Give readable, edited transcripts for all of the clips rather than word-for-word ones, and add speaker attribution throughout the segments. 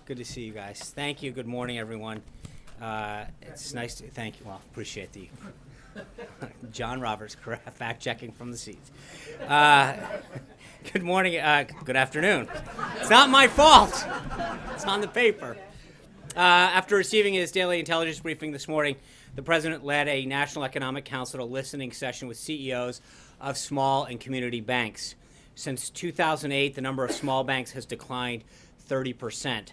Speaker 1: Good to see you guys. Thank you. Good morning, everyone. It's nice to thank you. Well, appreciate the John Roberts fact checking from the seats. Good morning. Good afternoon. It's not my fault. It's on the paper. After receiving his daily intelligence briefing this morning, the president led a National Economic Council listening session with CEOs of small and community banks. Since 2008, the number of small banks has declined 30%.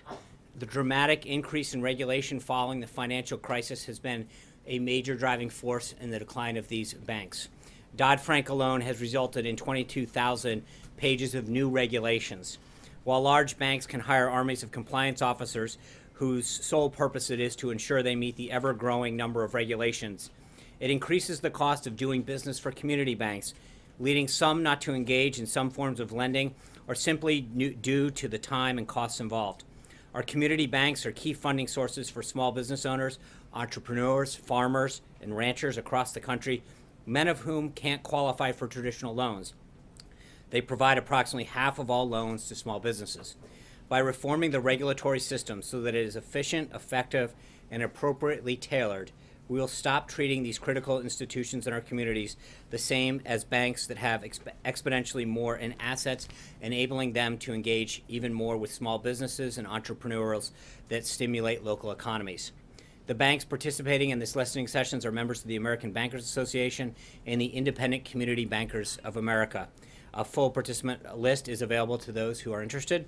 Speaker 1: The dramatic increase in regulation following the financial crisis has been a major driving force in the decline of these banks. Dodd-Frank alone has resulted in 22,000 pages of new regulations. While large banks can hire armies of compliance officers whose sole purpose it is to ensure they meet the ever-growing number of regulations, it increases the cost of doing business for community banks, leading some not to engage in some forms of lending or simply due to the time and costs involved. Our community banks are key funding sources for small business owners, entrepreneurs, farmers, and ranchers across the country, many of whom can't qualify for traditional loans. They provide approximately half of all loans to small businesses. By reforming the regulatory system so that it is efficient, effective, and appropriately tailored, we will stop treating these critical institutions in our communities the same as banks that have exponentially more in assets, enabling them to engage even more with small businesses and entrepreneurs that stimulate local economies. The banks participating in this listening sessions are members of the American Bankers Association and the Independent Community Bankers of America. A full participant list is available to those who are interested.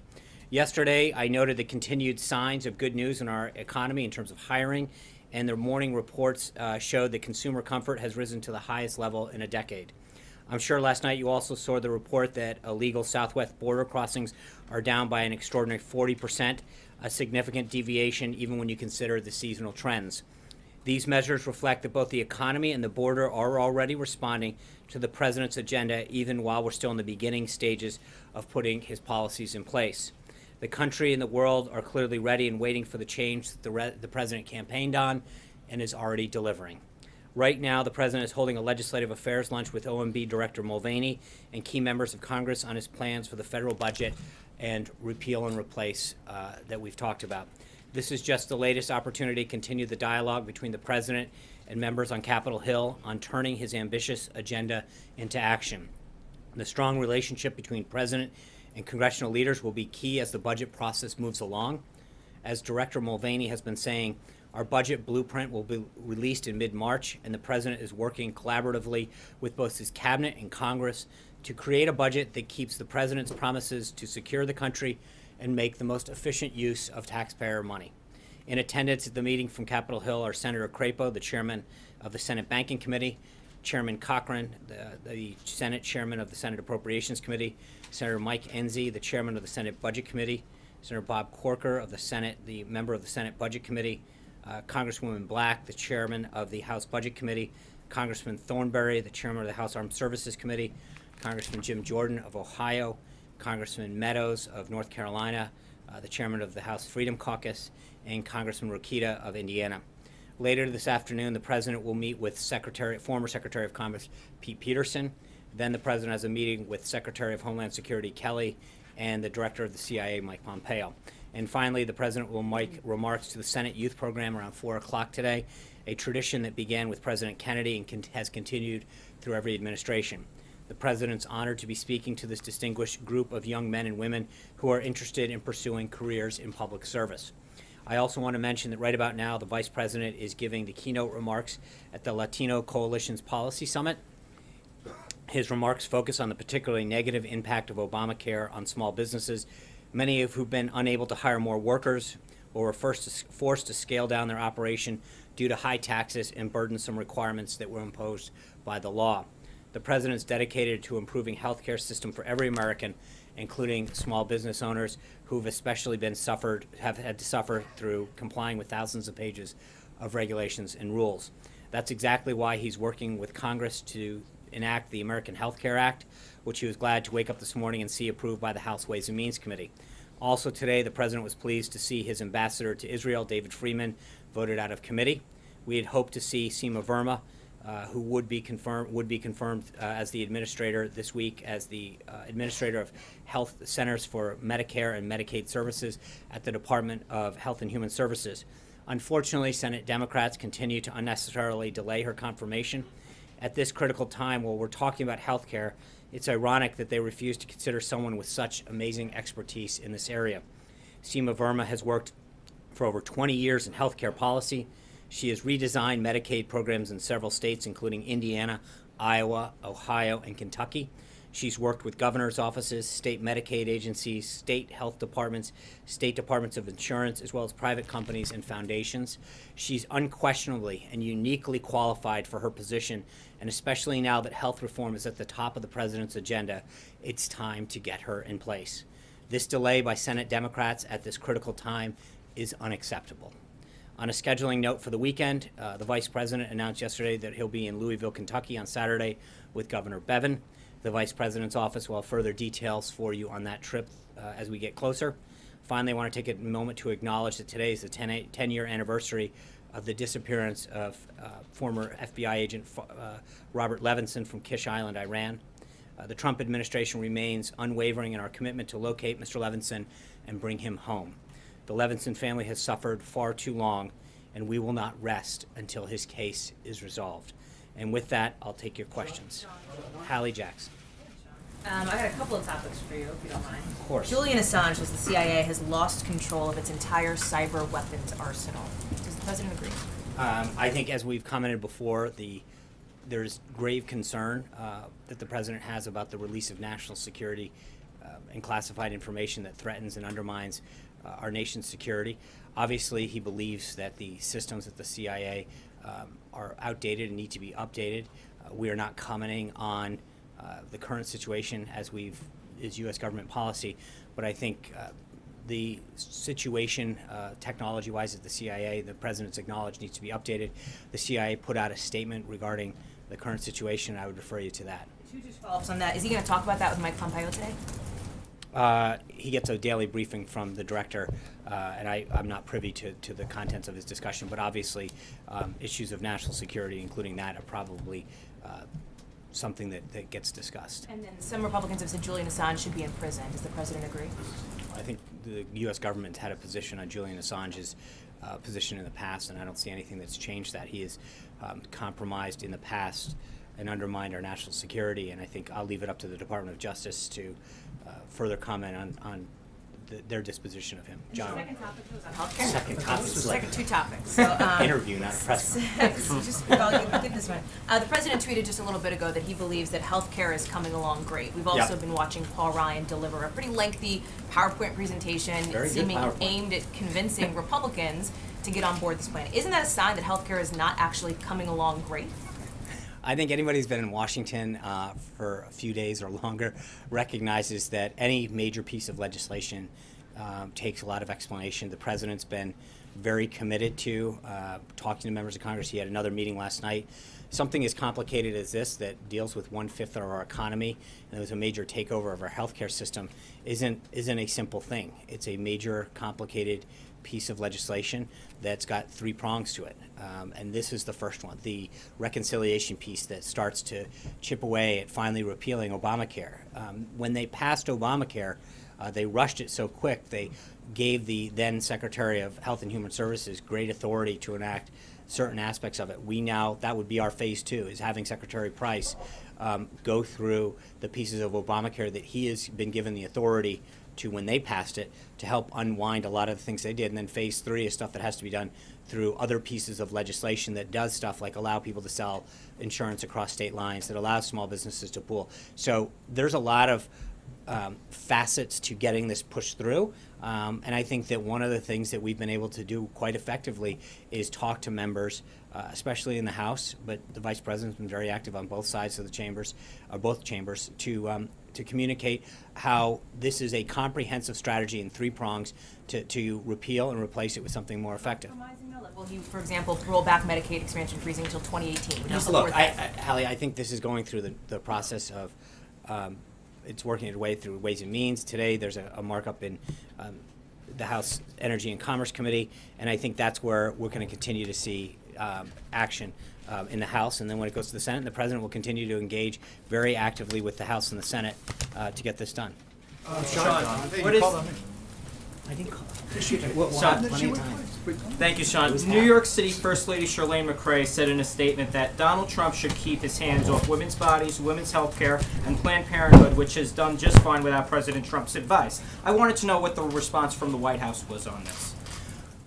Speaker 1: Yesterday, I noted the continued signs of good news in our economy in terms of hiring, and the morning reports showed that consumer comfort has risen to the highest level in a decade. I'm sure last night you also saw the report that illegal southwest border crossings are down by an extraordinary 40%, a significant deviation even when you consider the seasonal trends. These measures reflect that both the economy and the border are already responding to the president's agenda, even while we're still in the beginning stages of putting his policies in place. The country and the world are clearly ready and waiting for the change that the president campaigned on and is already delivering. Right now, the president is holding a legislative affairs lunch with OMB Director Mulvaney and key members of Congress on his plans for the federal budget and repeal and replace that we've talked about. This is just the latest opportunity to continue the dialogue between the president and members on Capitol Hill on turning his ambitious agenda into action. The strong relationship between president and congressional leaders will be key as the budget process moves along. As Director Mulvaney has been saying, our budget blueprint will be released in mid-March, and the president is working collaboratively with both his cabinet and Congress to create a budget that keeps the president's promises to secure the country and make the most efficient use of taxpayer money. In attendance at the meeting from Capitol Hill are Senator Crapo, the chairman of the Senate Banking Committee, Chairman Cochran, the Senate chairman of the Senate Appropriations Committee, Senator Mike Enzi, the chairman of the Senate Budget Committee, Senator Bob Corker of the Senate, the member of the Senate Budget Committee, Congresswoman Black, the chairman of the House Budget Committee, Congressman Thornberry, the chairman of the House Armed Services Committee, Congressman Jim Jordan of Ohio, Congressman Meadows of North Carolina, the chairman of the House Freedom Caucus, and Congressman Rokita of Indiana. Later this afternoon, the president will meet with former Secretary of Commerce Pete Peterson. Then the president has a meeting with Secretary of Homeland Security Kelly and the director of the CIA, Mike Pompeo. And finally, the president will make remarks to the Senate Youth Program around 4 o'clock today, a tradition that began with President Kennedy and has continued through every administration. The president's honored to be speaking to this distinguished group of young men and women who are interested in pursuing careers in public service. I also want to mention that right about now, the Vice President is giving the keynote remarks at the Latino Coalition's Policy Summit. His remarks focus on the particularly negative impact of Obamacare on small businesses, many of who've been unable to hire more workers or were forced to scale down their operation due to high taxes and burdensome requirements that were imposed by the law. The President's dedicated to improving health care system for every American, including small business owners who've especially have had to suffer through complying with thousands of pages of regulations and rules. That's exactly why he's working with Congress to enact the American Health Care Act, which he was glad to wake up this morning and see approved by the House Ways and Means Committee. Also today, the president was pleased to see his ambassador to Israel, David Freeman, voted out of committee. We had hoped to see Seema Verma, who would be confirmed as the administrator this week as the administrator of Health Centers for Medicare and Medicaid Services at the Department of Health and Human Services. Unfortunately, Senate Democrats continue to unnecessarily delay her confirmation. At this critical time, while we're talking about health care, it's ironic that they refuse to consider someone with such amazing expertise in this area. Seema Verma has worked for over 20 years in healthcare policy. She has redesigned Medicaid programs in several states, including Indiana, Iowa, Ohio, and Kentucky. She's worked with governor's offices, state Medicaid agencies, state health departments, state departments of insurance, as well as private companies and foundations. She's unquestionably and uniquely qualified for her position, and especially now that health reform is at the top of the president's agenda, it's time to get her in place. This delay by Senate Democrats at this critical time is unacceptable. On a scheduling note for the weekend, the Vice President announced yesterday that he'll be in Louisville, Kentucky on Saturday with Governor Bevin. The Vice President's office will have further details for you on that trip as we get closer. Finally, I want to take a moment to acknowledge that today is the 10-year anniversary of the disappearance of former FBI agent Robert Levinson from Kish Island, Iran. The Trump administration remains unwavering in our commitment to locate Mr. Levinson and bring him home. The Levinson family has suffered far too long, and we will not rest until his case is resolved. And with that, I'll take your questions. Hallie Jackson.
Speaker 2: I got a couple of topics for you, if you don't mind.
Speaker 1: Of course.
Speaker 2: Julian Assange says the CIA has lost control of its entire cyber weapons arsenal. Does the president agree?
Speaker 1: I think, as we've commented before, there's grave concern that the president has about the release of national security and classified information that threatens and undermines our nation's security. Obviously, he believes that the systems at the CIA are outdated and need to be updated. We are not commenting on the current situation as is U.S. government policy, but I think the situation technology-wise at the CIA, the president's acknowledged, needs to be updated. The CIA put out a statement regarding the current situation. I would refer you to that.
Speaker 2: Two just follow-ups on that. Is he going to talk about that with Mike Pompeo today?
Speaker 1: He gets a daily briefing from the director, and I'm not privy to the contents of his discussion, but obviously issues of national security, including that, are probably something that gets discussed.
Speaker 2: And then some Republicans have said Julian Assange should be in prison. Does the president agree?
Speaker 1: I think the U.S. government's had a position on Julian Assange's position in the past, and I don't see anything that's changed that. He has compromised in the past and undermined our national security, and I think I'll leave it up to the Department of Justice to further comment on their disposition of him. John.
Speaker 2: The second topic was on healthcare.
Speaker 1: Second topic.
Speaker 2: Second two topics. So,
Speaker 1: interview, not a press.
Speaker 2: Get this one. The president tweeted just a little bit ago that he believes that healthcare is coming along great. We've also been watching Paul Ryan deliver a pretty lengthy PowerPoint presentation, seeming aimed at convincing Republicans to get on board this plan. Isn't that a sign that healthcare is not actually coming along great?
Speaker 1: I think anybody who's been in Washington for a few days or longer recognizes that any major piece of legislation takes a lot of explanation. The president's been very committed to talking to members of Congress. He had another meeting last night. Something as complicated as this that deals with 1/5 of our economy, and it was a major takeover of our healthcare system, isn't a simple thing. It's a major, complicated piece of legislation that's got three prongs to it, and this is the first one, the reconciliation piece that starts to chip away at finally repealing Obamacare. When they passed Obamacare, they rushed it so quick, they gave the then Secretary of Health and Human Services great authority to enact certain aspects of it. That would be our phase two, is having Secretary Price go through the pieces of Obamacare that he has been given the authority to, when they passed it, to help unwind a lot of the things they did. And then phase three is stuff that has to be done through other pieces of legislation that does stuff like allow people to sell insurance across state lines, that allows small businesses to pool. So there's a lot of facets to getting this pushed through. And I think that one of the things that we've been able to do quite effectively is talk to members, especially in the House, but the Vice President's been very active on both sides of the chambers, both chambers, to communicate how this is a comprehensive strategy in three prongs to repeal and replace it with something more effective.
Speaker 2: Will he, for example, roll back Medicaid expansion freezing until 2018?
Speaker 1: Look, Hallie, I think this is going through the process of it's working its way through Ways and Means. Today there's a markup in the House Energy and Commerce Committee, and I think that's where we're going to continue to see action in the House, and then when it goes to the Senate, the President will continue to engage very actively with the House and the Senate to get this done.
Speaker 3: Sean, what is...
Speaker 1: I didn't call.
Speaker 3: Sean, thank you, Sean. New York City First Lady Todayᴘʀᴇss said in a statement that Donald Trump should keep his hands off women's bodies, women's health care, and Planned Parenthood, which has done just fine without President Trump's advice. I wanted to know what the response from the White House was on this.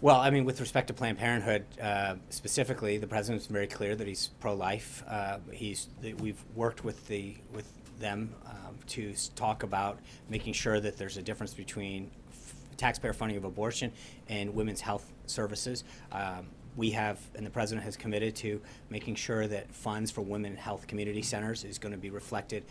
Speaker 1: Well, I mean, with respect to Planned Parenthood, specifically, the President's very clear that he's pro-life. We've worked with them to talk about making sure that there's a difference between taxpayer funding of abortion and women's health services. We have, and the President has committed to making sure that funds for women health community centers is going to be reflected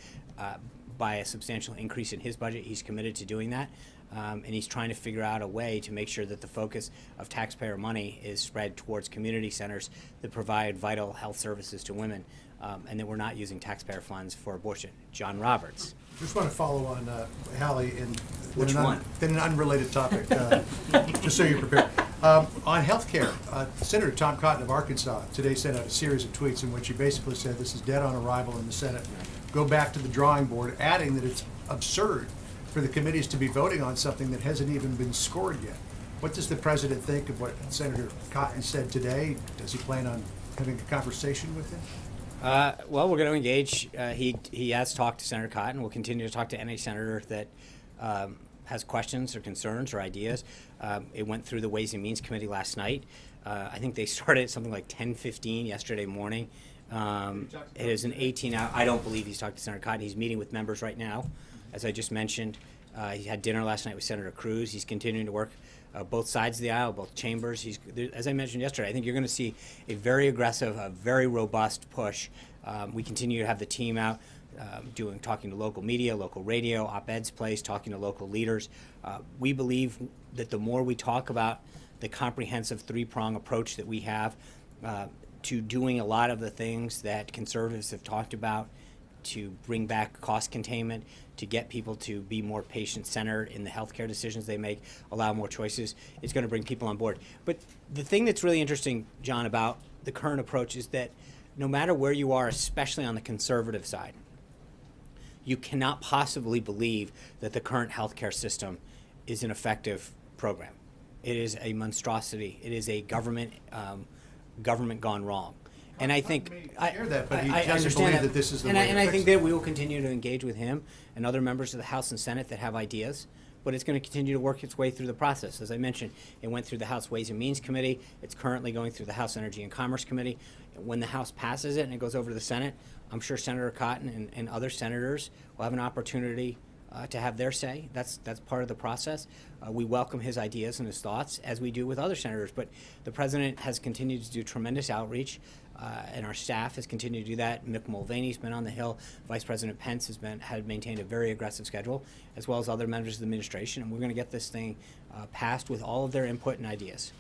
Speaker 1: by a substantial increase in his budget. He's committed to doing that. And he's trying to figure out a way to make sure that the focus of taxpayer money is spread towards community centers that provide vital health services to women, and that we're not using taxpayer funds for abortion. John Roberts.
Speaker 4: Just want to follow on Hallie and
Speaker 1: Which one?
Speaker 4: Then an unrelated topic, just so you're prepared. On health care, Senator Tom Cotton of Arkansas today sent out a series of tweets in which he basically said this is dead on arrival in the Senate. Go back to the drawing board, adding that it's absurd for the committees to be voting on something that hasn't even been scored yet. What does the President think of what Senator Cotton said today? Does he plan on having a conversation with him?
Speaker 1: Well, we're going to engage. He has talked to Senator Cotton. We'll continue to talk to any senator that has questions or concerns or ideas. It went through the Ways and Means Committee last night. I think they started at something like 10:15 yesterday morning. It is an 18-hour. I don't believe he's talked to Senator Cotton. He's meeting with members right now. As I just mentioned, he had dinner last night with Senator Cruz. He's continuing to work both sides of the aisle, both chambers. As I mentioned yesterday, I think you're going to see a very aggressive, a very robust push. We continue to have the team out talking to local media, local radio, op-eds placed, talking to local leaders. We believe that the more we talk about the comprehensive three-prong approach that we have to doing a lot of the things that conservatives have talked about, to bring back cost containment, to get people to be more patient-centered in the healthcare decisions they make, allow more choices, it's going to bring people on board. But the thing that's really interesting, John, about the current approach is that no matter where you are, especially on the conservative side, you cannot possibly believe that the current healthcare system is an effective program. It is a monstrosity. It is a government gone wrong. And I think
Speaker 4: I hear that, but he
Speaker 1: I
Speaker 4: doesn't
Speaker 1: understand
Speaker 4: believe that this is the way to
Speaker 1: and I
Speaker 4: fix
Speaker 1: think
Speaker 4: it.
Speaker 1: that we will continue to engage with him and other members of the House and Senate that have ideas, but it's going to continue to work its way through the process. As I mentioned, it went through the House Ways and Means Committee. It's currently going through the House Energy and Commerce Committee. When the House passes it and it goes over to the Senate, I'm sure Senator Cotton and other senators will have an opportunity to have their say. That's part of the process. We welcome his ideas and his thoughts, as we do with other senators. But the President has continued to do tremendous outreach, and our staff has continued to do that. Mick Mulvaney's been on the Hill. Vice President Pence had maintained a very aggressive schedule, as well as other members of the administration. And we're going to get this thing passed with all of their input and ideas.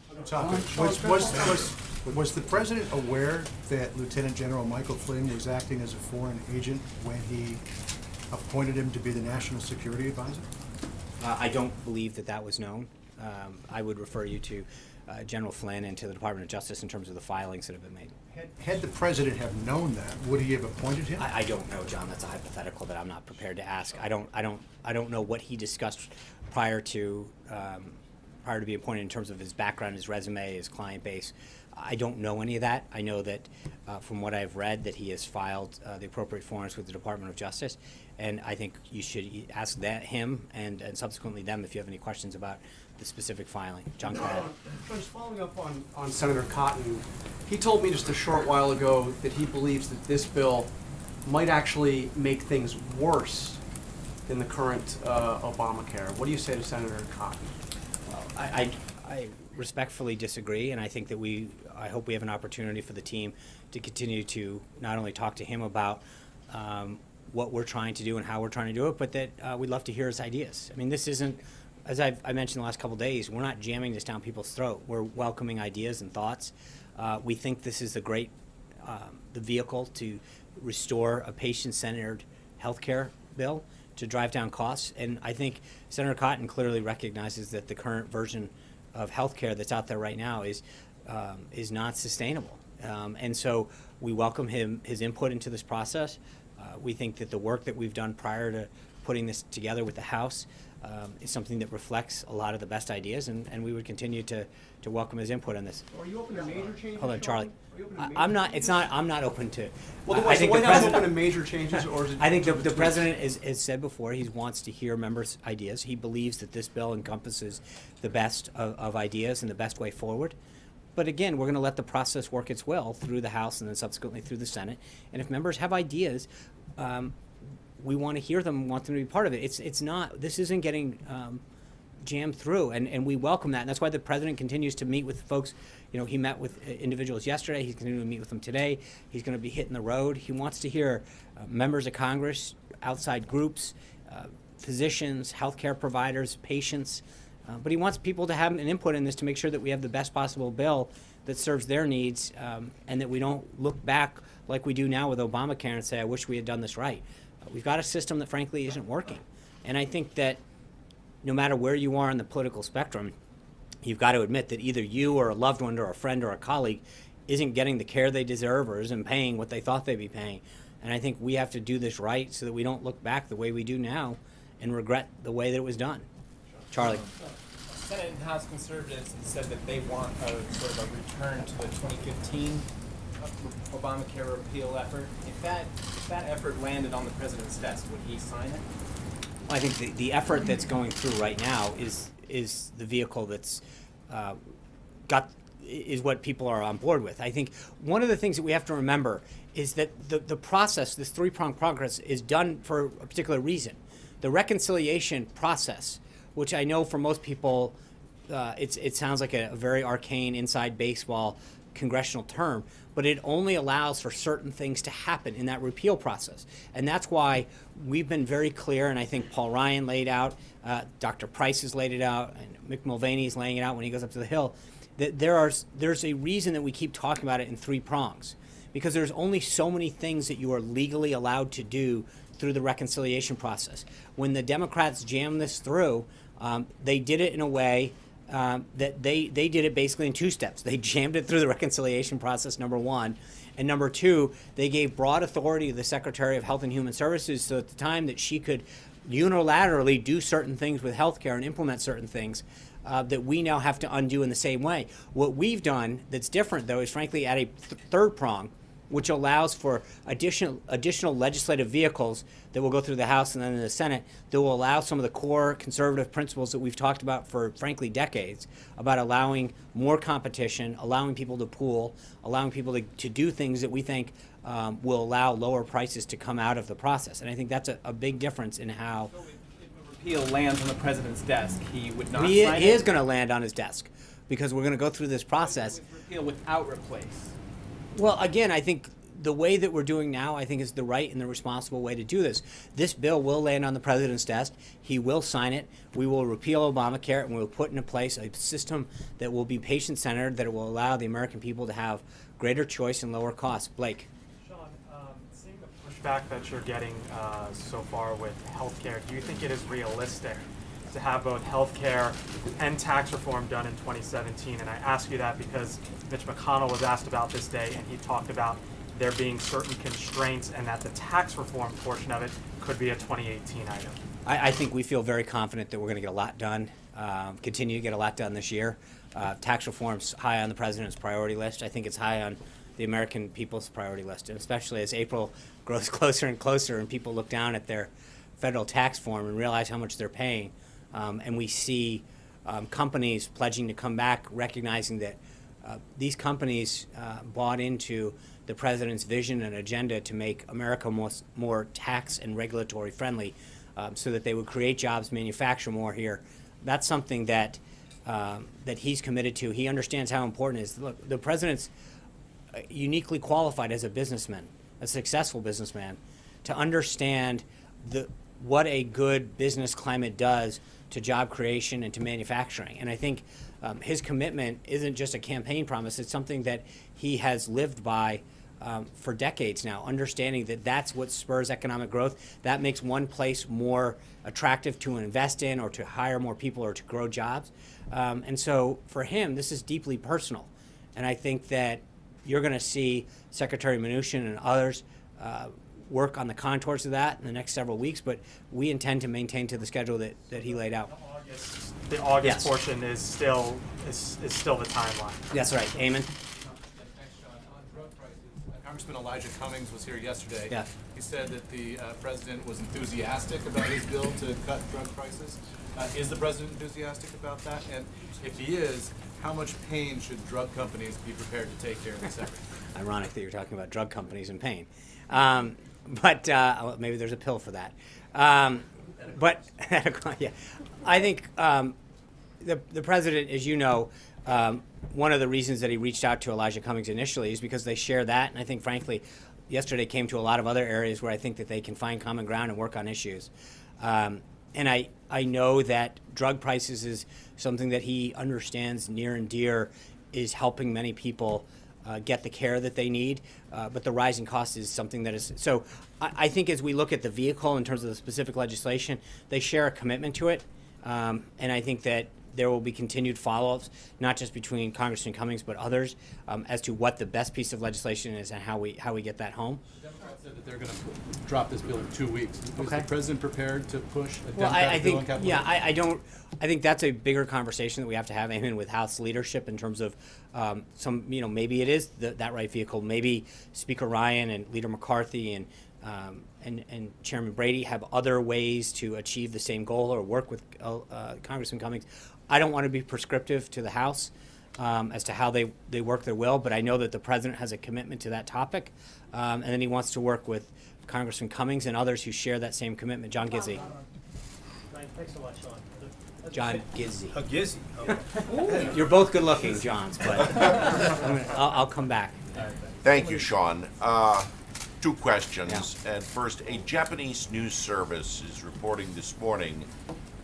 Speaker 4: Was the President aware that Lieutenant General Michael Flynn was acting as a foreign agent when he appointed him to be the National Security Advisor?
Speaker 1: I don't believe that was known. I would refer you to General Flynn and to the Department of Justice in terms of the filings that have been made.
Speaker 4: Had the President have known that, would he have appointed him?
Speaker 1: I don't know, John. That's a hypothetical that I'm not prepared to ask. I don't know what he discussed prior to being appointed in terms of his background, his resume, his client base. I don't know any of that. I know that from what I've read that he has filed the appropriate forms with the Department of Justice, and I think you should ask him and subsequently them if you have any questions about the specific filing. John Kilmeade.
Speaker 5: Just following up on Senator Cotton, he told me just a short while ago that he believes that this bill might actually make things worse than the current Obamacare. What do you say to Senator Cotton?
Speaker 1: Well, I respectfully disagree, and I think that I hope we have an opportunity for the team to continue to not only talk to him about what we're trying to do and how we're trying to do it, but that we'd love to hear his ideas. I mean, this isn't, as I mentioned the last couple of days, we're not jamming this down people's throat. We're welcoming ideas and thoughts. We think this is the vehicle to restore a patient-centered healthcare bill to drive down costs. And I think Senator Cotton clearly recognizes that the current version of healthcare that's out there right now is not sustainable. And so we welcome his input into this process. We think that the work that we've done prior to putting this together with the House is something that reflects a lot of the best ideas, and we would continue to welcome his input on this.
Speaker 5: Are you open to major changes?
Speaker 1: Hold on, Charlie.
Speaker 5: Are you open to major
Speaker 1: I'm not.
Speaker 5: changes?
Speaker 1: I'm not open to.
Speaker 5: Well,
Speaker 1: I
Speaker 5: is the
Speaker 1: think
Speaker 5: White
Speaker 1: the
Speaker 5: House
Speaker 1: president.
Speaker 5: open to major changes, or is it?
Speaker 1: I think the
Speaker 5: tweaks?
Speaker 1: president has said before he wants to hear members' ideas. He believes that this bill encompasses the best of ideas and the best way forward. But again, we're going to let the process work its will through the House and then subsequently through the Senate. And if members have ideas, we want to hear them, want them to be part of it. It's not. This isn't getting jammed through, and we welcome that. And that's why the president continues to meet with folks. You know, he met with individuals yesterday. He's continuing to meet with them today. He's going to be hitting the road. He wants to hear members of Congress, outside groups, physicians, healthcare providers, patients. But he wants people to have an input in this to make sure that we have the best possible bill that serves their needs, and that we don't look back like we do now with Obamacare and say, I wish we had done this right. We've got a system that frankly isn't working. And I think that no matter where you are on the political spectrum, you've got to admit that either you or a loved one or a friend or a colleague isn't getting the care they deserve or isn't paying what they thought they'd be paying. And I think we have to do this right so that we don't look back the way we do now and regret the way that it was done. Charlie.
Speaker 6: Senate and House conservatives have said that they want a sort of a return to the 2015 Obamacare repeal effort. If that effort landed on the president's desk, would he sign it?
Speaker 1: Well, I think the effort that's going through right now is the vehicle that's is what people are on board with. I think one of the things that we have to remember is that the process, this three-pronged progress, is done for a particular reason. The reconciliation process, which I know for most people, it sounds like a very arcane inside baseball congressional term, but it only allows for certain things to happen in that repeal process. And that's why we've been very clear, and I think Paul Ryan laid out, Dr. Price has laid it out, and Mick Mulvaney's laying it out when he goes up to the Hill, that there's a reason that we keep talking about it in three prongs. Because there's only so many things that you are legally allowed to do through the reconciliation process. When the Democrats jammed this through, they did it in a way that they did it basically in two steps. They jammed it through the reconciliation process, number one. And number two, they gave broad authority to the Secretary of Health and Human Services so at the time that she could unilaterally do certain things with healthcare and implement certain things that we now have to undo in the same way. What we've done that's different, though, is frankly at a third prong, which allows for additional legislative vehicles that will go through the House and then in the Senate that will allow some of the core conservative principles that we've talked about for, frankly, decades, about allowing more competition, allowing people to pool, allowing people to do things that we think will allow lower prices to come out of the process. And I think that's a big difference in how...
Speaker 6: So if repeal lands on the president's desk, he would not
Speaker 1: He
Speaker 6: sign
Speaker 1: is
Speaker 6: it?
Speaker 1: going to land on his desk because we're going to go through this process.
Speaker 6: With repeal without replace.
Speaker 1: Well, again, I think the way that we're doing now, I think, is the right and the responsible way to do this. This bill will land on the president's desk. He will sign it. We will repeal Obamacare, and we'll put into place a system that will be patient-centered, that will allow the American people to have greater choice and lower costs. Blake.
Speaker 7: Sean, seeing the pushback that you're getting so far with healthcare, do you think it is realistic to have both healthcare and tax reform done in 2017? And I ask you that because Mitch McConnell was asked about this day, and he talked about there being certain constraints and that the tax reform portion of it could be a 2018 item.
Speaker 1: I think we feel very confident that we're going to get a lot done, continue to get a lot done this year. Tax reform's high on the president's priority list. I think it's high on the American people's priority list, and especially as April grows closer and closer and people look down at their federal tax form and realize how much they're paying. And we see companies pledging to come back, recognizing that these companies bought into the president's vision and agenda to make America more tax and regulatory friendly, so that they would create jobs, manufacture more here. That's something that he's committed to. He understands how important it is. Look, the president's uniquely qualified as a businessman, a successful businessman, to understand what a good business climate does to job creation and to manufacturing. And I think his commitment isn't just a campaign promise, it's something that he has lived by for decades now, understanding that that's what spurs economic growth. That makes one place more attractive to invest in or to hire more people or to grow jobs. And so for him, this is deeply personal. And I think that you're going to see Secretary Mnuchin and others work on the contours of that in the next several weeks, but we intend to maintain to the schedule that he laid out.
Speaker 7: The August
Speaker 1: Yes.
Speaker 7: portion is still the timeline.
Speaker 1: That's right. Eamon?
Speaker 8: Thanks, John. On drug prices, Congressman Elijah Cummings was here yesterday.
Speaker 1: Yeah.
Speaker 8: He said that the president was enthusiastic about his bill to cut drug prices. Is the president enthusiastic about that? And if he is, how much pain should drug companies be prepared to take here in this effort?
Speaker 1: Ironic that you're talking about drug companies and pain. But maybe there's a pill for that. But yeah, I think the president, as you know, one of the reasons that he reached out to Elijah Cummings initially is because they share that. And I think, frankly, yesterday came to a lot of other areas where I think that they can find common ground and work on issues. And I know that drug prices is something that he understands near and dear, is helping many people get the care that they need, but the rising cost is something that is, so I think as we look at the vehicle in terms of the specific legislation, they share a commitment to it, and I think that there will be continued follow-ups, not just between Congressman Cummings but others, as to what the best piece of legislation is and how we get that home.
Speaker 8: Democrats said that they're going to drop this bill in 2 weeks. Is
Speaker 1: Okay.
Speaker 8: the president prepared to push a
Speaker 1: Well,
Speaker 8: Democrat
Speaker 1: I
Speaker 8: bill on
Speaker 1: think,
Speaker 8: Capitol
Speaker 1: yeah,
Speaker 8: Hill?
Speaker 1: I think that's a bigger conversation that we have to have, Eamon, with House leadership in terms of some, maybe it is that right vehicle. Maybe Speaker Ryan and Leader McCarthy and Chairman Brady have other ways to achieve the same goal or work with Congressman Cummings. I don't want to be prescriptive to the House as to how they work their will, but I know that the president has a commitment to that topic, and then he wants to work with Congressman Cummings and others who share that same commitment. John Gizzi.
Speaker 9: Thanks a lot, Sean.
Speaker 1: John Gizzi.
Speaker 6: Gizzy.
Speaker 1: You're both good looking, Johns, but I'll come back.
Speaker 10: Thank you, Sean. 2 questions. And first, a Japanese news service is reporting this morning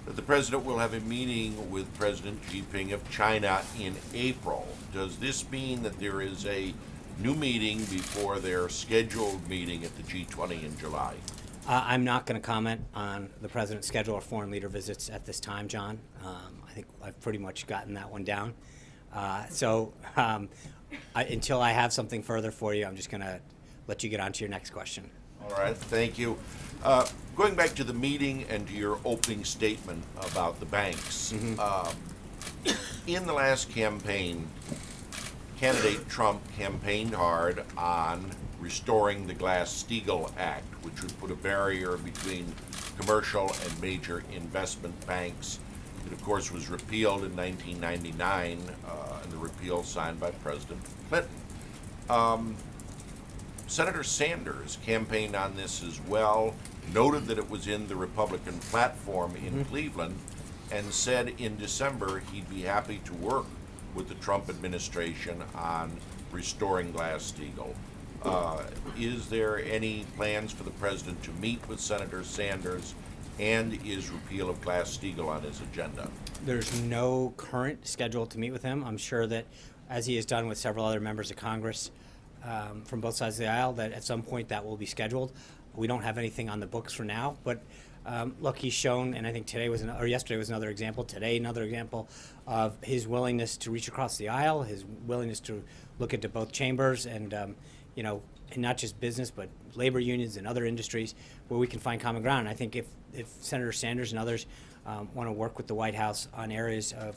Speaker 10: that the president will have a meeting with President Xi Jinping of China in April. Does this mean that there is a new meeting before their scheduled meeting at the G20 in July?
Speaker 1: I'm not going to comment on the president's schedule or foreign leader visits at this time, John. I think I've pretty much gotten that one down. Until I have something further for you, I'm just going to let you get on to your next question.
Speaker 10: All right, thank you. Going back to the meeting and to your opening statement about the banks, in the last campaign, candidate Trump campaigned hard on restoring the Glass-Steagall Act, which would put a barrier between commercial and major investment banks. It, of course, was repealed in 1999, and the repeal signed by President Clinton. Senator Sanders campaigned on this as well, noted that it was in the Republican platform in Cleveland, and said in December he'd be happy to work with the Trump administration on restoring Glass-Steagall. Is there any plans for the president to meet with Senator Sanders, and is repeal of Glass-Steagall on his agenda?
Speaker 1: There's no current schedule to meet with him. I'm sure that, as he has done with several other members of Congress from both sides of the aisle, that at some point that will be scheduled. We don't have anything on the books for now, but look, he's shown, and I think yesterday was another example, today another example of his willingness to reach across the aisle, his willingness to look into both chambers and and not just business, but labor unions and other industries where we can find common ground. And I think if Senator Sanders and others want to work with the White House on areas of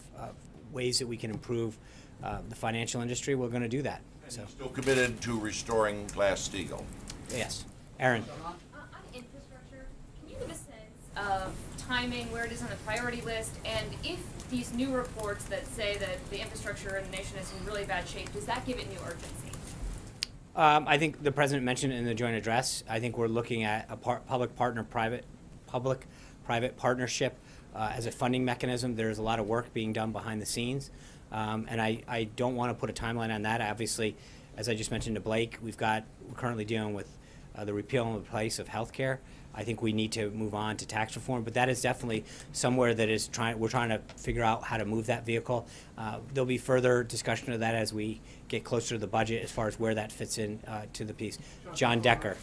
Speaker 1: ways that we can improve the financial industry, we're going to do that. So,
Speaker 10: Still committed to restoring Glass-Steagall?
Speaker 1: yes. Aaron.
Speaker 11: On infrastructure, can you give a sense of timing, where it is on the priority list, and if these new reports that say that the infrastructure in the nation is in really bad shape, does that give it new urgency?
Speaker 1: I think the president mentioned it in the joint address. I think we're looking at a public-private partnership as a funding mechanism. There's a lot of work being done behind the scenes, and I don't want to put a timeline on that. Obviously, as I just mentioned to Blake, we're currently dealing with the repeal and replace of health care. I think we need to move on to tax reform, but that is definitely somewhere that we're trying to figure out how to move that vehicle. There'll be further discussion of that as we get closer to the budget as far as where that fits in to the piece. John Decker.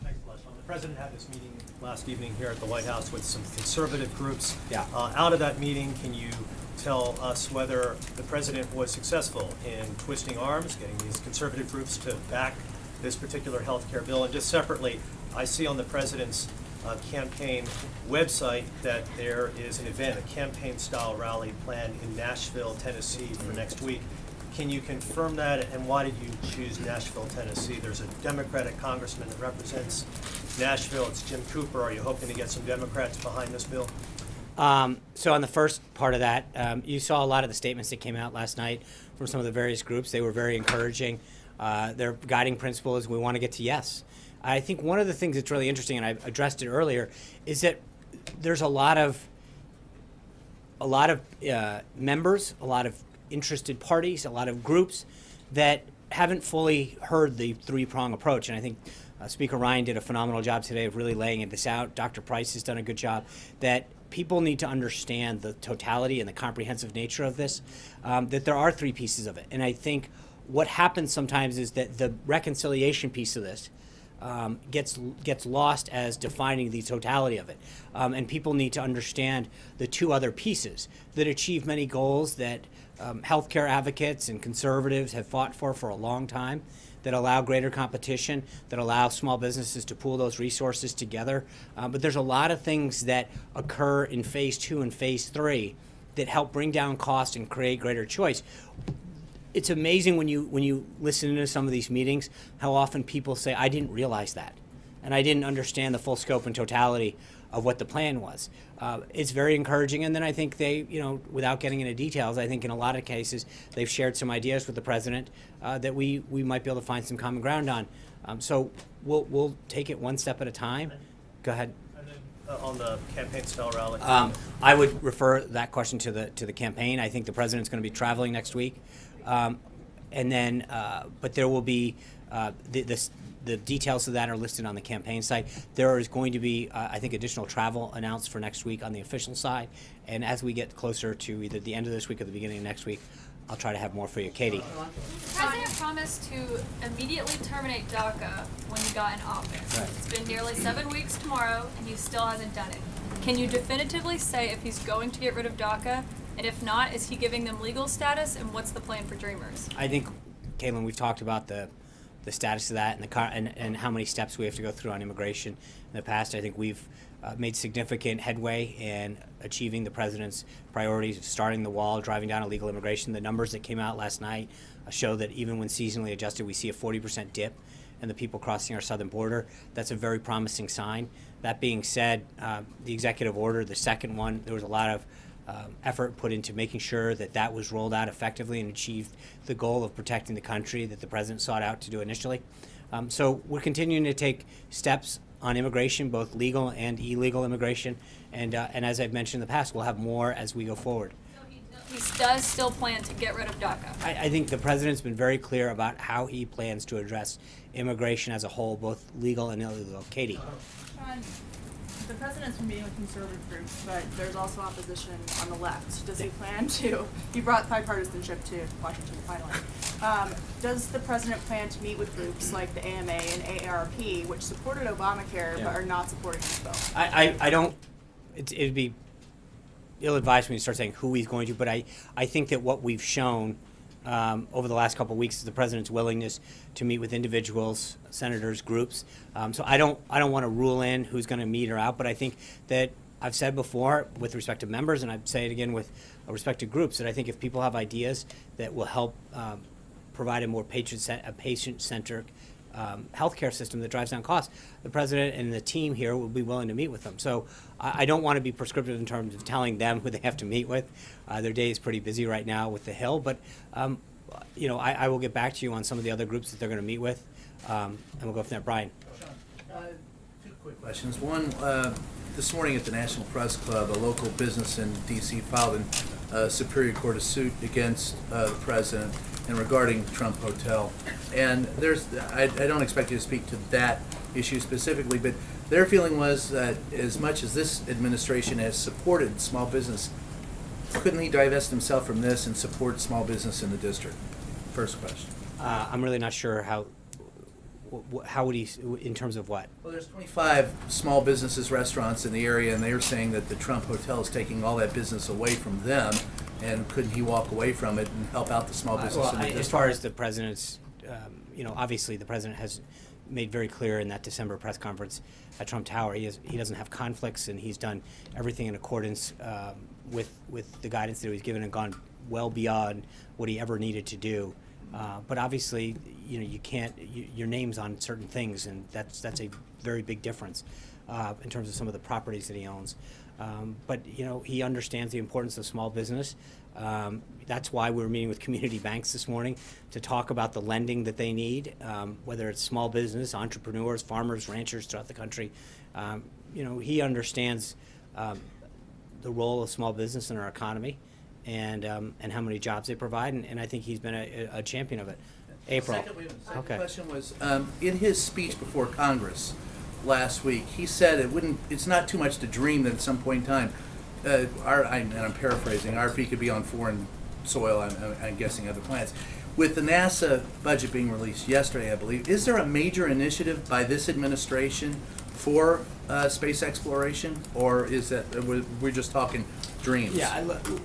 Speaker 9: Thanks a lot, Sean. The president had this meeting last evening here at the White House with some conservative groups.
Speaker 1: Yeah.
Speaker 9: Out of that meeting, can you tell us whether the president was successful in twisting arms, getting these conservative groups to back this particular health care bill. And just separately, I see on the president's campaign website that there is an event, a campaign-style rally planned in Nashville, Tennessee for next week. Can you confirm that, and why did you choose Nashville, Tennessee? There's a Democratic congressman that represents Nashville. It's Jim Cooper. Are you hoping to get some Democrats behind this bill?
Speaker 1: So on the first part of that, you saw a lot of the statements that came out last night from some of the various groups. They were very encouraging. Their guiding principle is we want to get to yes. I think one of the things that's really interesting, and I addressed it earlier, is that there's a lot of members, a lot of interested parties, a lot of groups that haven't fully heard the three-prong approach. And I think Speaker Ryan did a phenomenal job today of really laying this out. Dr. Price has done a good job. That people need to understand the totality and the comprehensive nature of this, that there are three pieces of it. And I think what happens sometimes is that the reconciliation piece of this gets lost as defining the totality of it. And people need to understand the two other pieces that achieve many goals that healthcare advocates and conservatives have fought for a long time, that allow greater competition, that allow small businesses to pool those resources together. But there's a lot of things that occur in phase 2 and phase 3 that help bring down cost and create greater choice. It's amazing when you listen to some of these meetings how often people say, I didn't realize that, and I didn't understand the full scope and totality of what the plan was. It's very encouraging, and then I think they, without getting into details, I think in a lot of cases they've shared some ideas with the president that we might be able to find some common ground on. So we'll take it one step at a time. Go ahead.
Speaker 9: And then on the campaign-style rally.
Speaker 1: I would refer that question to the campaign. I think the president's going to be traveling next week. And then, but there will be the details of that are listed on the campaign site. There is going to be, I think, additional travel announced for next week on the official side. And as we get closer to either the end of this week or the beginning of next week, I'll try to have more for you. Katie.
Speaker 12: The president promised to immediately terminate DACA when he got in office.
Speaker 1: Right.
Speaker 12: It's been nearly 7 weeks tomorrow, and he still hasn't done it. Can you definitively say if he's going to get rid of DACA? And if not, is he giving them legal status, and what's the plan for Dreamers?
Speaker 1: I think, Caitlin, we've talked about the status of that and how many steps we have to go through on immigration in the past. I think we've made significant headway in achieving the president's priorities of starting the wall, driving down illegal immigration. The numbers that came out last night show that even when seasonally adjusted, we see a 40% dip in the people crossing our southern border. That's a very promising sign. That being said, the executive order, the second one, there was a lot of effort put into making sure that was rolled out effectively and achieved the goal of protecting the country that the president sought out to do initially. So we're continuing to take steps on immigration, both legal and illegal immigration, and as I've mentioned in the past, we'll have more as we go forward.
Speaker 12: He does still plan to get rid of DACA.
Speaker 1: I think the president's been very clear about how he plans to address immigration as a whole, both legal and illegal. Katie.
Speaker 13: Sean, the president's been meeting with conservative groups, but there's also opposition on the left. Does he plan to, he brought bipartisanship to Washington finally. Does the president plan to meet with groups like the AMA and AARP, which supported Obamacare but are not supporting this bill?
Speaker 1: I don't, it'd be ill-advised when you start saying who he's going to, but I think that what we've shown over the last couple of weeks is the president's willingness to meet with individuals, senators, groups. So I don't want to rule in who's going to meet or out, but I think that I've said before with respect to members, and I'd say it again with respect to groups, that I think if people have ideas that will help provide a more patient-centric healthcare system that drives down costs, the president and the team here will be willing to meet with them. So I don't want to be prescriptive in terms of telling them who they have to meet with. Their day is pretty busy right now with the Hill, but I will get back to you on some of the other groups that they're going to meet with, and we'll go from there. Brian.
Speaker 14: Two quick questions. One, this morning at the National Press Club, a local business in D.C. filed a Superior Court of suit against the president and regarding the Trump Hotel. And I don't expect you to speak to that issue specifically, but their feeling was that as much as this administration has supported small business, couldn't he divest himself from this and support small business in the district? First question.
Speaker 1: I'm really not sure how would he, in terms of what?
Speaker 14: Well, there's 25 small businesses, restaurants in the area, and they're saying that the Trump Hotel is taking all that business away from them, and couldn't he walk away from it and help out the small business in the district?
Speaker 1: As far as the president's, obviously the president has made very clear in that December press conference at Trump Tower, he doesn't have conflicts, and he's done everything in accordance with the guidance that he was given and gone well beyond what he ever needed to do. But obviously, you can't. Your name's on certain things, and that's a very big difference in terms of some of the properties that he owns. But he understands the importance of small business. That's why we were meeting with community banks this morning to talk about the lending that they need, whether it's small business, entrepreneurs, farmers, ranchers throughout the country. He understands the role of small business in our economy, and how many jobs they provide, and I think he's been a champion of it. April.
Speaker 14: Second question was, in his speech before Congress last week, he said it's not too much to dream that at some point in time, and I'm paraphrasing, RFP could be on foreign soil, I'm guessing other planets. With the NASA budget being released yesterday, I believe, is there a major initiative by this administration for space exploration, or is that we're just talking dreams?
Speaker 1: Yeah,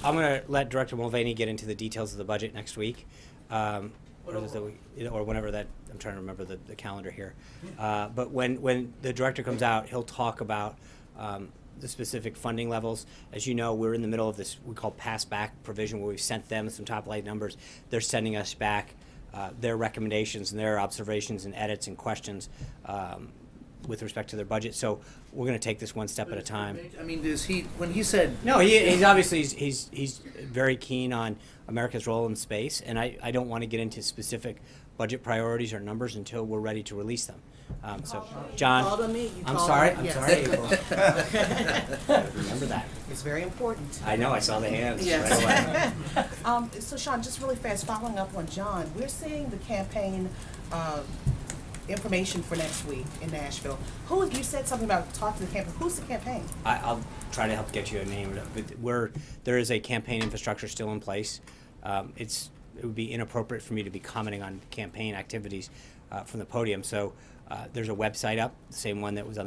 Speaker 1: I'm going to let Director Mulvaney get into the details of the budget next week, or whenever that. I'm trying to remember the calendar here. But when the director comes out, he'll talk about the specific funding levels. As you know, we're in the middle of this we call pass-back provision, where we've sent them some top-line numbers. They're sending us back their recommendations and their observations and edits and questions with respect to their budget. So we're going to take this one step at a time.
Speaker 14: I mean, when he said...
Speaker 1: No, he's obviously, he's very keen on America's role in space, and I don't want to get into specific budget priorities or numbers until we're ready to release them. So, John, I'm sorry, April. Remember that.
Speaker 15: It's very important.
Speaker 1: I know, I saw the hands
Speaker 15: Yes.
Speaker 1: right away.
Speaker 15: So Sean, just really fast, following up on John, we're seeing the campaign information for next week in Nashville. You said something about talking to the campaign. Who's the campaign?
Speaker 1: I'll try to help get you a name. But there is a campaign infrastructure still in place. It would be inappropriate for me to be commenting on campaign activities from the podium. So there's a website up, the same one that was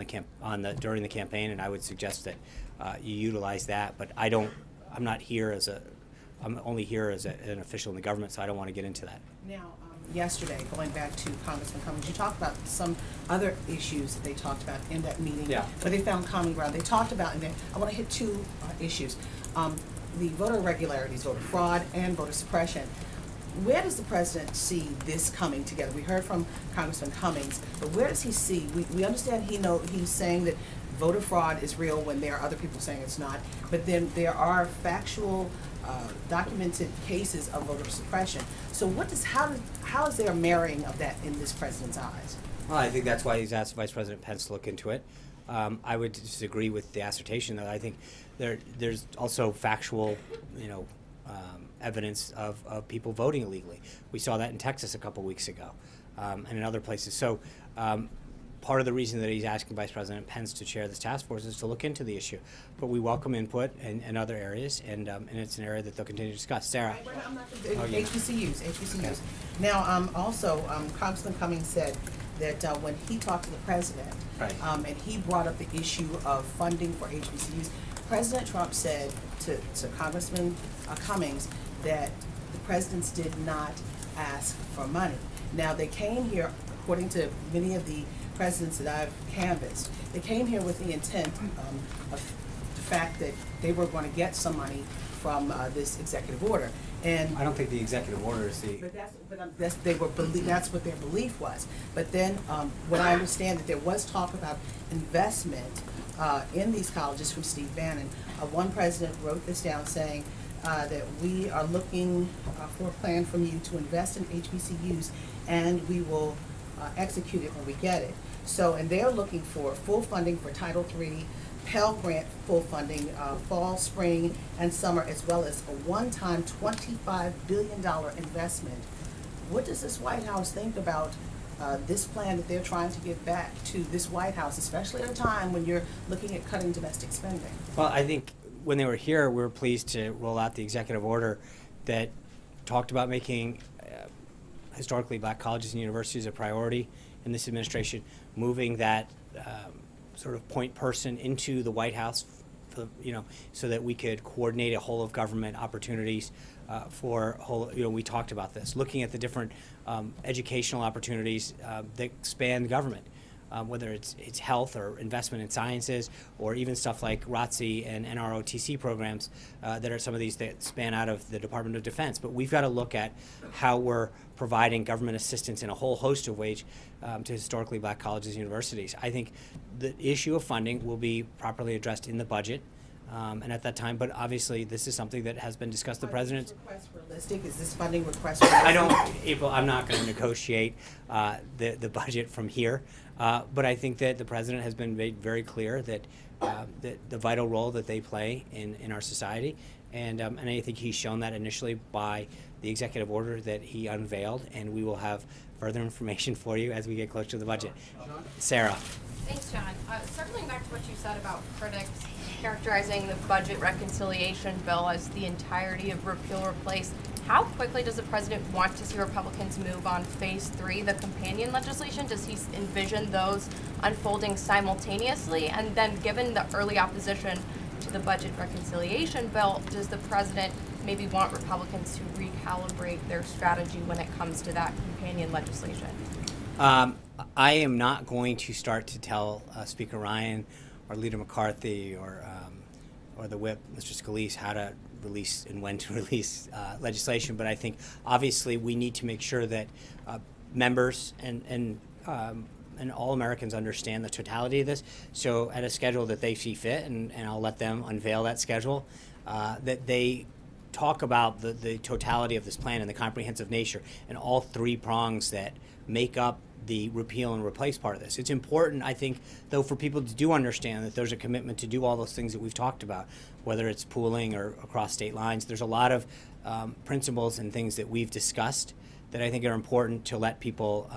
Speaker 1: during the campaign, and I would suggest that you utilize that. But I'm not here I'm only here as an official in the government, so I don't want to get into that.
Speaker 15: Now, yesterday, going back to Congressman Cummings, you talked about some other issues that they talked about in that meeting, where they found common ground. They talked about, and I want to hit two issues, the voter irregularities, voter fraud, and voter suppression. Where does the president see this coming together? We heard from Congressman Cummings, but where does he see? We understand he's saying that voter fraud is real when there are other people saying it's not, but then there are factual, documented cases of voter suppression. So how is there a marrying of that in this president's eyes?
Speaker 1: Well, I think that's why he's asked Vice President Pence to look into it. I would disagree with the assertion, though. I think there's also factual, evidence of people voting illegally. We saw that in Texas a couple weeks ago, and in other places. So part of the reason that he's asking Vice President Pence to chair this task force is to look into the issue. But we welcome input in other areas, and it's an area that they'll continue to discuss. Sarah?
Speaker 15: HBCUs. Okay. Now, also, Congressman Cummings said that when he talked to the president, and he brought up the issue of funding for HBCUs, President Trump said to Congressman Cummings that the presidents did not ask for money. Now, they came here, according to many of the presidents that I've canvassed, they came here with the intent of the fact that they were going to get some money from this executive order. And
Speaker 1: I don't think the executive order is the...
Speaker 15: That's what their belief was. But then what I understand that there was talk about investment in these colleges from Steve Bannon. One president wrote this down saying that we are looking for a plan from you to invest in HBCUs, and we will execute it when we get it. So, and they're looking for full funding for Title III, Pell Grant full funding, fall, spring, and summer, as well as a one-time $25 billion investment. What does this White House think about this plan that they're trying to give back to this White House, especially at a time when you're looking at cutting domestic spending?
Speaker 1: Well, I think when they were here, we were pleased to roll out the executive order that talked about making historically black colleges and universities a priority in this administration, moving that sort of point person into the White House, so that we could coordinate a whole of government opportunities for whole. We talked about this, looking at the different educational opportunities that span government. Whether it's health or investment in sciences, or even stuff like ROTC and NROTC programs that are some of these that span out of the Department of Defense. But we've got to look at how we're providing government assistance in a whole host of ways to historically black colleges and universities. I think the issue of funding will be properly addressed in the budget. And at that time, but obviously this is something that has been discussed. The president's
Speaker 15: request realistic? Is this funding request realistic?
Speaker 1: I don't, April, I'm not going to negotiate the budget from here, but I think that the president has been made very clear that the vital role that they play in our society, and I think he's shown that initially by the executive order that he unveiled, and we will have further information for you as we get closer to the budget. Sarah.
Speaker 16: Thanks, John. Circling back to what you said about critics characterizing the budget reconciliation bill as the entirety of repeal replace, how quickly does the president want to see Republicans move on phase 3, the companion legislation? Does he envision those unfolding simultaneously? And then given the early opposition to the budget reconciliation bill, does the president maybe want Republicans to recalibrate their strategy when it comes to that companion legislation?
Speaker 1: I am not going to start to tell Speaker Ryan or Leader McCarthy or the whip, Mr. Scalise, how to release and when to release legislation. But I think obviously we need to make sure that members and all Americans understand the totality of this. So at a schedule that they see fit, and I'll let them unveil that schedule, that they talk about the totality of this plan and the comprehensive nature and all three prongs that make up the repeal and replace part of this. It's important, I think, though, for people to do understand that there's a commitment to do all those things that we've talked about, whether it's pooling or across state lines. There's a lot of principles and things that we've discussed that I think are important to let people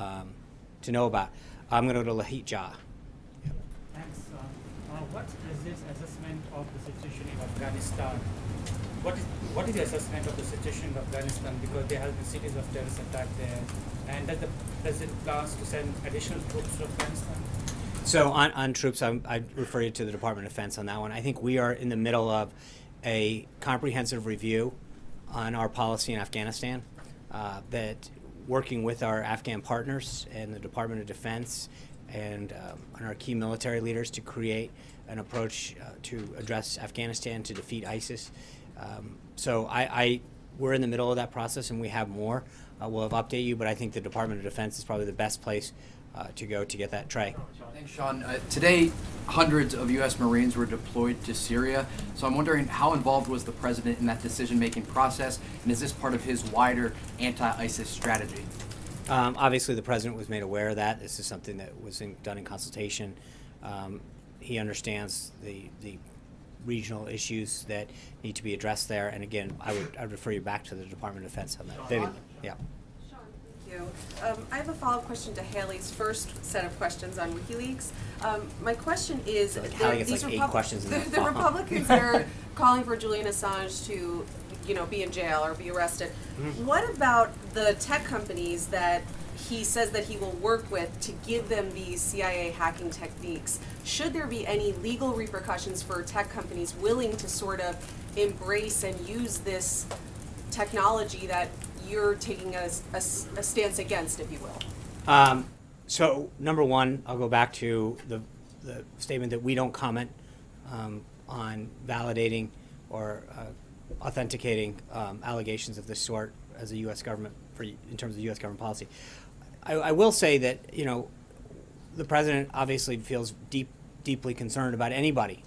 Speaker 1: to know about. I'm going to go to Lahit Jha.
Speaker 17: Thanks. What's the President's assessment of the situation in Afghanistan? What is the assessment of the situation in Afghanistan? Because there have been series of terrorist attacks there. And does the President plans to send additional troops to Afghanistan?
Speaker 1: So on troops, I refer you to the Department of Defense on that one. I think we are in the middle of a comprehensive review on our policy in Afghanistan, that working with our Afghan partners and the Department of Defense and our key military leaders to create an approach to address Afghanistan, to defeat ISIS. So we're in the middle of that process, and we have more. We'll update you, but I think the Department of Defense is probably the best place to go to get that. Trey.
Speaker 18: Thanks, Sean. Today, hundreds of U.S. Marines were deployed to Syria. So I'm wondering, how involved was the president in that decision-making process, and is this part of his wider anti-ISIS strategy?
Speaker 1: Obviously, the president was made aware of that. This is something that was done in consultation. He understands the regional issues that need to be addressed there. And again, I would refer you back to the Department of Defense on that. Vivian, yeah.
Speaker 19: Sean, thank you. I have a follow-up question to Haley's first set of questions on WikiLeaks. My question is,
Speaker 1: Haley gets like 8 questions in that.
Speaker 19: The Republicans are calling for Julian Assange to, be in jail or be arrested. Mm-hmm. What about the tech companies that he says that he will work with to give them these CIA hacking techniques? Should there be any legal repercussions for tech companies willing to sort of embrace and use this technology that you're taking a stance against, if you will?
Speaker 1: So, number one, I'll go back to the statement that we don't comment on validating or authenticating allegations of this sort as a U.S. government in terms of U.S. government policy. I will say that, the president obviously feels deeply concerned about anybody,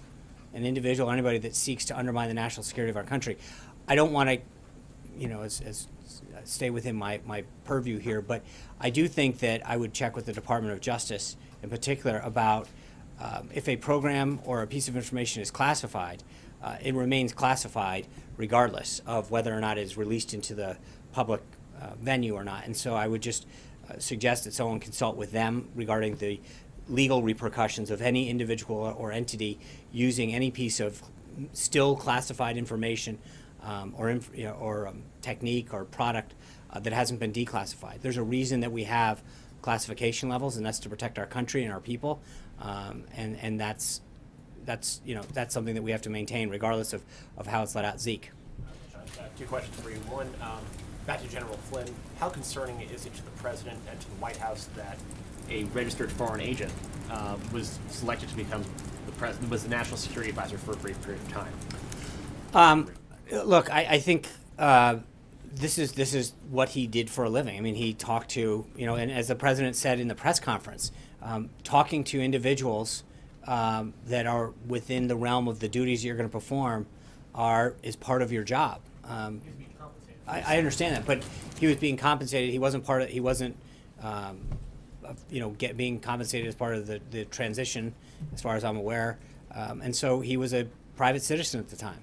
Speaker 1: an individual or anybody that seeks to undermine the national security of our country. I don't want to, stay within my purview here, but I do think that I would check with the Department of Justice in particular about if a program or a piece of information is classified, it remains classified regardless of whether or not it is released into the public venue or not. And so I would just suggest that someone consult with them regarding the legal repercussions of any individual or entity using any piece of still classified information or technique or product that hasn't been declassified. There's a reason that we have classification levels, and that's to protect our country and our people, and that's something that we have to maintain regardless of how it's let out. Zeke.
Speaker 20: Two questions for you. One, back to General Flynn. How concerning is it to the President and to the White House that a registered foreign agent was selected to become was the National Security Advisor for a brief period of time?
Speaker 1: Look, I think this is what he did for a living. I mean, he talked to, and as the President said in the press conference, talking to individuals that are within the realm of the duties you're going to perform is part of your job. I understand that, but he was being compensated. He wasn't being compensated as part of the transition, as far as I'm aware. And so he was a private citizen at the time.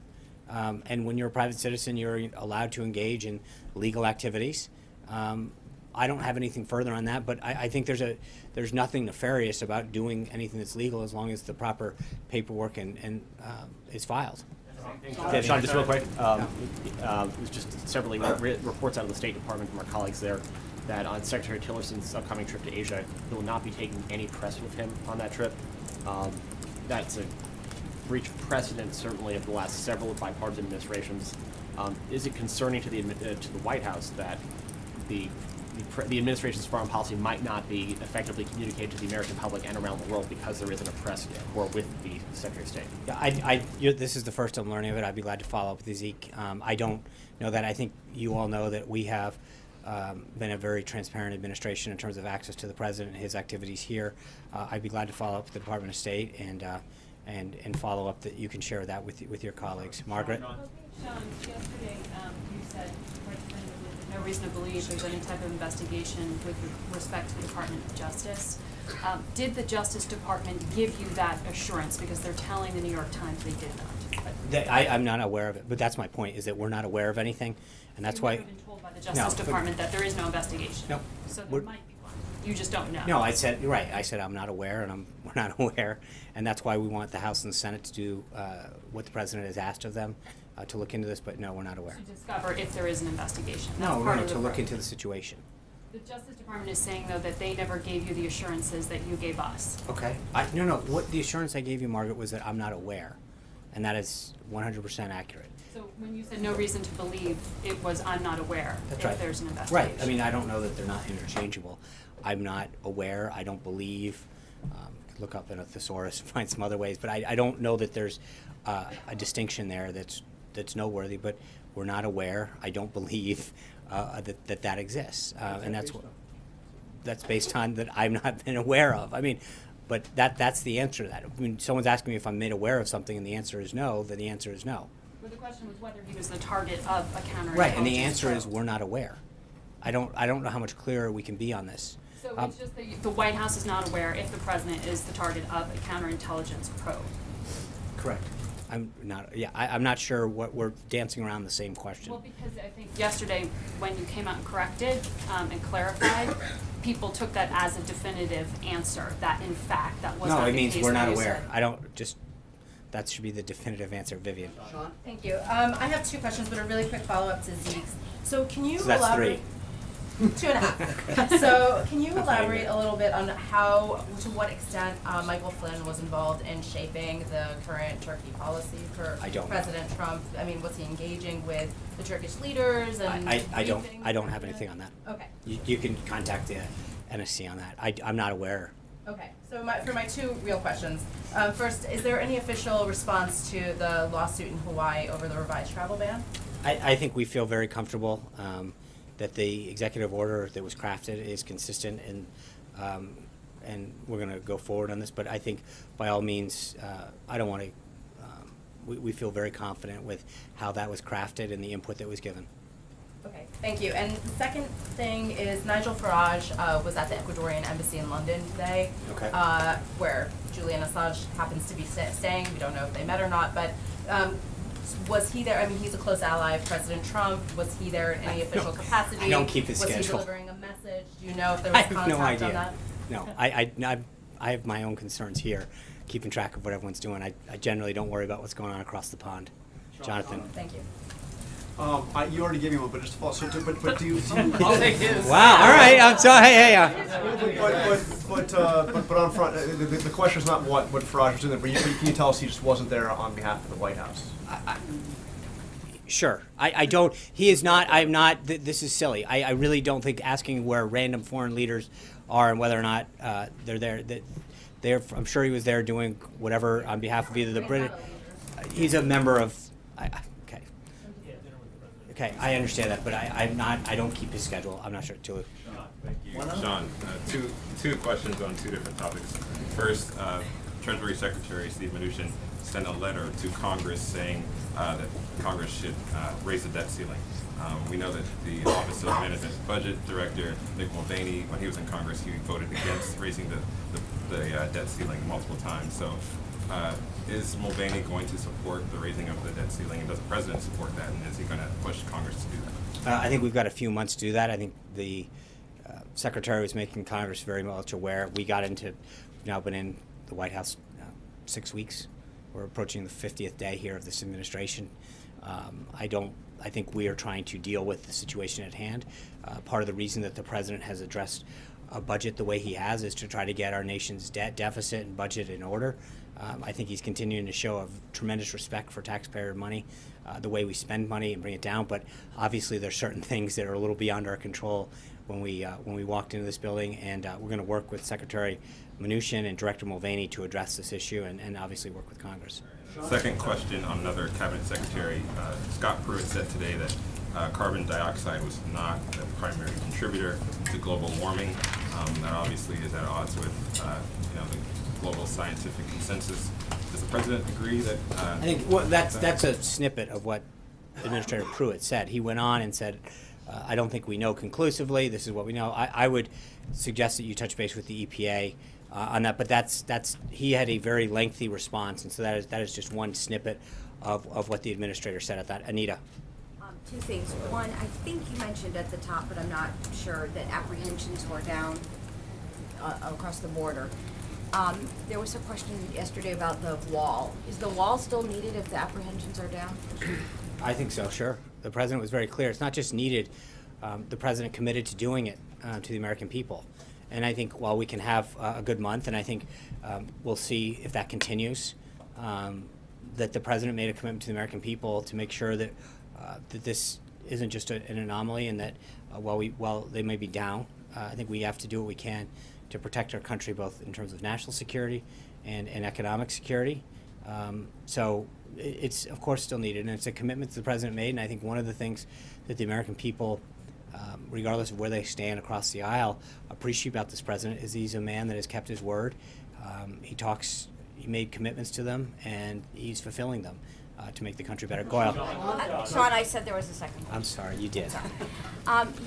Speaker 1: And when you're a private citizen, you're allowed to engage in legal activities. I don't have anything further on that, but I think there's nothing nefarious about doing anything that's legal as long as the proper paperwork and is filed.
Speaker 20: Sean, just real quick, it was just several reports out of the State Department from our colleagues there that on Secretary Tillerson's upcoming trip to Asia, he will not be taking any press with him on that trip. That's a breach of precedent, certainly, of the last several bipartisan administrations. Is it concerning to the White House that the administration's foreign policy might not be effectively communicated to the American public and around the world because there isn't a press corps with the Secretary of State?
Speaker 1: Yeah, this is the first I'm learning of it. I'd be glad to follow up with Zeke. I don't know that. I think you all know that we have been a very transparent administration in terms of access to the President and his activities here. I'd be glad to follow up with the Department of State and follow up that you can share that with your colleagues. Margaret?
Speaker 12: Sean, yesterday you said quite definitively that no reason to believe there's any type of investigation with respect to the Department of Justice. Did the Justice Department give you that assurance? Because they're telling the New York Times they did not.
Speaker 1: I'm not aware of it, but that's my point, is that we're not aware of anything, and that's why.
Speaker 12: You've never been told by the Justice Department that there is no investigation.
Speaker 1: No.
Speaker 12: So there might be one. You just don't know.
Speaker 1: No, I said, you're right. I said I'm not aware, and we're not aware, and that's why we want the House and the Senate to do what the President has asked of them to look into this. But no, we're not aware.
Speaker 12: To discover if there is an investigation.
Speaker 1: No, we're to look into the situation.
Speaker 12: The Justice Department is saying, though, that they never gave you the assurances that you gave us.
Speaker 1: Okay. No. What the assurance I gave you, Margaret, was that I'm not aware, and that is 100% accurate.
Speaker 12: So when you said no reason to believe, it was I'm not aware
Speaker 1: That's
Speaker 12: if
Speaker 1: right.
Speaker 12: there's an investigation.
Speaker 1: Right. I mean, I don't know that they're not interchangeable. I'm not aware. I don't believe. Could look up in a thesaurus and find some other ways, but I don't know that there's a distinction there that's noteworthy. But we're not aware. I don't believe that exists, and that's based on that I've not been aware of. I mean, but that's the answer to that. When someone's asking me if I'm made aware of something and the answer is no, then the answer is no.
Speaker 12: But the question was whether he was the target of a counterintelligence
Speaker 1: Right, and the answer
Speaker 12: probe.
Speaker 1: is we're not aware. I don't know how much clearer we can be on this.
Speaker 12: So it's just that the White House is not aware if the President is the target of a counterintelligence probe.
Speaker 1: Correct. I'm not. Yeah, I'm not sure what we're dancing around the same question.
Speaker 12: Well, because I think yesterday when you came out and corrected and clarified, people took that as a definitive answer that in fact that was
Speaker 1: no,
Speaker 12: not
Speaker 1: it
Speaker 12: the
Speaker 1: means
Speaker 12: case
Speaker 1: we're
Speaker 12: that
Speaker 1: not
Speaker 12: you
Speaker 1: aware.
Speaker 12: said.
Speaker 1: I don't just. That should be the definitive answer, Vivian.
Speaker 21: Sean? Thank you. I have two questions, but a really quick follow-up to Zeke's. So can you
Speaker 1: So that's
Speaker 21: elaborate? 2.5. So can you elaborate a little bit on to what extent Michael Flynn was involved in shaping the current Turkey policy for President Trump? I mean, was he engaging with the Turkish leaders? And
Speaker 1: I don't have anything on that.
Speaker 21: Okay.
Speaker 1: You can contact the NSC on that. I'm not aware.
Speaker 21: Okay, so for my two real questions. First, is there any official response to the lawsuit in Hawaii over the revised travel ban?
Speaker 1: I think we feel very comfortable that the executive order that was crafted is consistent, and we're going to go forward on this. But I think, by all means, I don't want to. We feel very confident with how that was crafted and the input that was given.
Speaker 21: Okay, thank you. And the second thing is Nigel Farage was at the Ecuadorian embassy in London today, where Julian Assange happens to be staying. We don't know if they met or not, but was he there? I mean, he's a close ally of President Trump. Was he there in any official capacity?
Speaker 1: I don't keep his
Speaker 21: was
Speaker 1: schedule.
Speaker 21: Was he delivering a message? Do you know if there was contact
Speaker 1: no idea.
Speaker 21: on that?
Speaker 1: No, I have my own concerns here, keeping track of what everyone's doing. I generally don't worry about what's going on across the pond. Jonathan.
Speaker 21: Thank you.
Speaker 5: You already gave me one, but just to follow. So, but do you?
Speaker 1: I'll take his. Wow. All right. I'm sorry.
Speaker 5: But on front, the question is not what Farage was in there, but can you tell us he just wasn't there on behalf of the White House?
Speaker 1: Sure. I don't. He is not. I'm not. This is silly. I really don't think asking where random foreign leaders are and whether or not they're there. I'm sure he was there doing whatever on behalf of either the British. He's a member of. Okay, I understand that, but I'm not. I don't keep his schedule. I'm not sure. Julie.
Speaker 2: Thank you, Sean. Two questions on two different topics. First, Treasury Secretary Steve Mnuchin sent a letter to Congress saying that Congress should raise the debt ceiling. We know that the Office of Management Budget Director, Mick Mulvaney, when he was in Congress, he voted against raising the debt ceiling multiple times. So is Mulvaney going to support the raising of the debt ceiling, and does the President support that, and is he going to push Congress to do that?
Speaker 1: I think we've got a few months to do that. I think the Secretary was making Congress very much aware. We've now been in the White House 6 weeks. We're approaching the 50th day here of this administration. I think we are trying to deal with the situation at hand. Part of the reason that the President has addressed a budget the way he has is to try to get our nation's debt deficit and budget in order. I think he's continuing to show a tremendous respect for taxpayer money, the way we spend money and bring it down. But obviously, there's certain things that are a little beyond our control when we walked into this building, and we're going to work with Secretary Mnuchin and Director Mulvaney to address this issue, and obviously work with Congress.
Speaker 2: Second question on another cabinet secretary. Scott Pruitt said today that carbon dioxide was not the primary contributor to global warming. That obviously is at odds with the global scientific consensus. Does the President agree that?
Speaker 1: I think that's a snippet of what Administrator Pruitt said. He went on and said, I don't think we know conclusively. This is what we know. I would suggest that you touch base with the EPA on that, but he had a very lengthy response, and so that is just one snippet of what the administrator said at that. Anita.
Speaker 22: Two things. One, I think you mentioned at the top, but I'm not sure, that apprehensions were down across the border. There was a question yesterday about the wall. Is the wall still needed if the apprehensions are down?
Speaker 1: I think so, sure. The President was very clear. It's not just needed. The President committed to doing it to the American people. And I think while we can have a good month, and I think we'll see if that continues, that the President made a commitment to the American people to make sure that that this isn't just an anomaly, and that while they may be down, I think we have to do what we can to protect our country, both in terms of national security and economic security. So it's, of course, still needed, and it's a commitment that the President made, and I think one of the things that the American people, regardless of where they stand across the aisle, appreciate about this President is he's a man that has kept his word. He made commitments to them, and he's fulfilling them to make the country better. Goyle.
Speaker 22: Sean, I said there was a second one.
Speaker 1: I'm sorry, you did.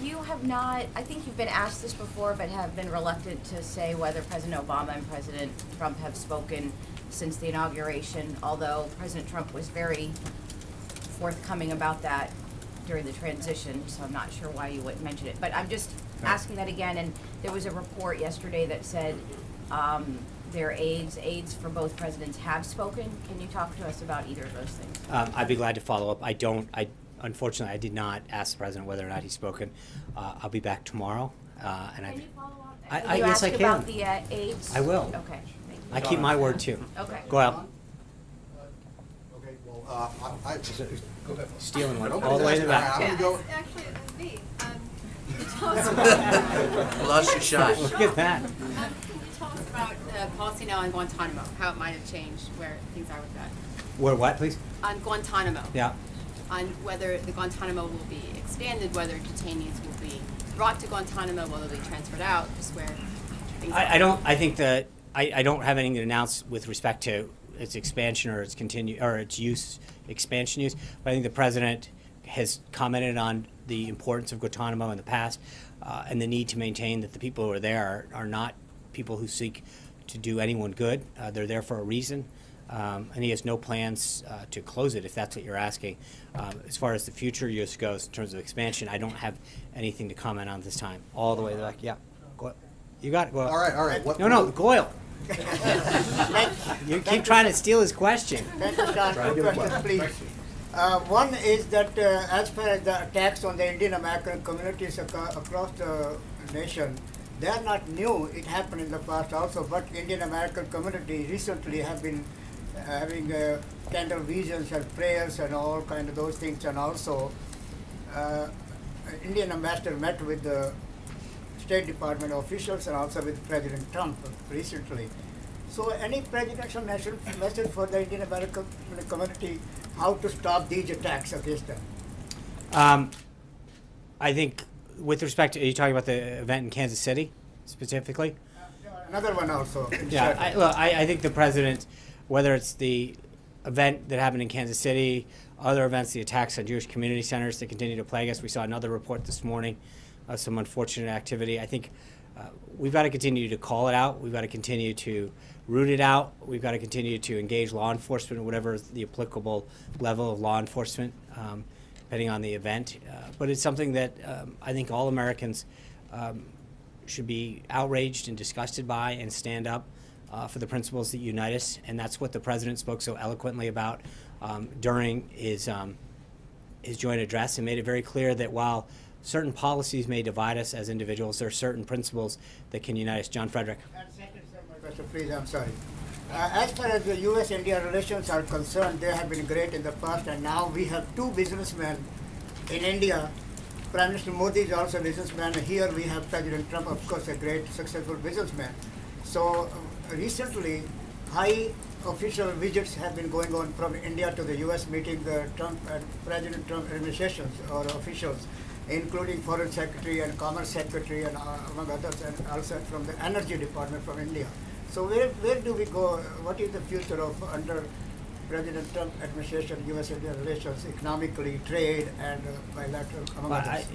Speaker 22: You have not, I think you've been asked this before, but have been reluctant to say whether President Obama and President Trump have spoken since the inauguration, although President Trump was very forthcoming about that during the transition, so I'm not sure why you wouldn't mention it. But I'm just asking that again, and there was a report yesterday that said their aides for both presidents have spoken. Can you talk to us about either of those things?
Speaker 1: I'd be glad to follow up. Unfortunately, I did not ask the President whether or not he's spoken. I'll be back tomorrow.
Speaker 22: Can you follow up?
Speaker 1: Yes, I can.
Speaker 22: About the aides?
Speaker 1: I will.
Speaker 22: Okay. Thank you.
Speaker 1: I keep my word, too.
Speaker 22: Okay.
Speaker 1: Goyle.
Speaker 4: Okay, well,
Speaker 1: Stealing one all the way to the back.
Speaker 23: Actually, me.
Speaker 14: Lost your shot.
Speaker 1: Look at that.
Speaker 23: Can you tell us about policy now on Guantanamo, how it might have changed, where things are with that?
Speaker 1: Where what, please?
Speaker 23: On Guantanamo.
Speaker 1: Yeah.
Speaker 23: On whether the Guantanamo will be expanded, whether detainees will be brought to Guantanamo, whether they'll be transferred out, just where things are.
Speaker 1: I don't have anything to announce with respect to its expansion or its expansion use. But I think the President has commented on the importance of Guantanamo in the past, and the need to maintain that the people who are there are not people who seek to do anyone good. They're there for a reason, and he has no plans to close it, if that's what you're asking. As far as the future use goes, in terms of expansion, I don't have anything to comment on this time. All the way back, yeah. Go, you got it, Goyle.
Speaker 4: All right.
Speaker 1: No, Goyle. You keep trying to steal his question.
Speaker 24: Thank you, Sean. Quick question, please.
Speaker 3: One is that as far as the attacks on the Indian American communities across the nation, they are not new. It happened in the past also, but Indian American community recently have been having candle visions and prayers and all kind of those things, and also Indian ambassador met with the State Department officials and also with President Trump recently. So any presidential message for the Indian American community, how to stop these attacks against them?
Speaker 1: I think with respect to, are you talking about the event in Kansas City specifically?
Speaker 3: Another one also.
Speaker 1: Yeah, I think the president, whether it's the event that happened in Kansas City, other events, the attacks on Jewish community centers that continue to plague us. We saw another report this morning of some unfortunate activity. I think we've got to continue to call it out. We've got to continue to root it out. We've got to continue to engage law enforcement, whatever is the applicable level of law enforcement, depending on the event. But it's something that I think all Americans should be outraged and disgusted by and stand up for the principles that unite us. And that's what the president spoke so eloquently about during his joint address, and made it very clear that while certain policies may divide us as individuals, there are certain principles that can unite us. John Frederick.
Speaker 3: Please, I'm sorry. As far as the U.S.-India relations are concerned, they have been great in the past, and now we have two businessmen in India. Prime Minister Modi is also a businessman. Here we have President Trump, of course, a great, successful businessman. So recently, high official visits have been going on from India to the U.S., meeting the Trump and President Trump administrations or officials, including Foreign Secretary and Commerce Secretary and among others, and also from the Energy Department from India. So where do we go? What is the future of under President Trump administration, U.S.-India relations, economically, trade, and bilateral, among others?